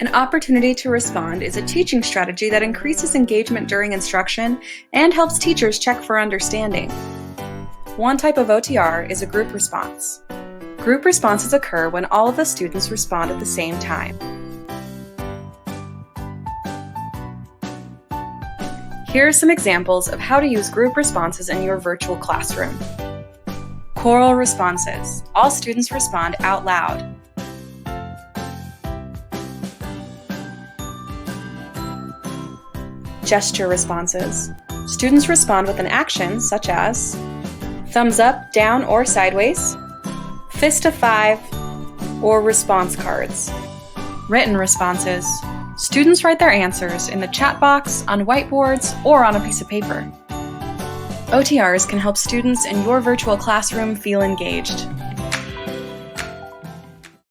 An opportunity to respond is a teaching strategy that increases engagement during instruction and helps teachers check for understanding. One type of OTR is a group response. Group responses occur when all of the students respond at the same time. Here are some examples of how to use group responses in your virtual classroom. Choral responses. All students respond out loud. Gesture responses. Students respond with an action such as thumbs up, down, or sideways, fist of 5, or response cards. Written responses. Students write their answers in the chat box, on whiteboards, or on a piece of paper. OTRs can help students in your virtual classroom feel engaged.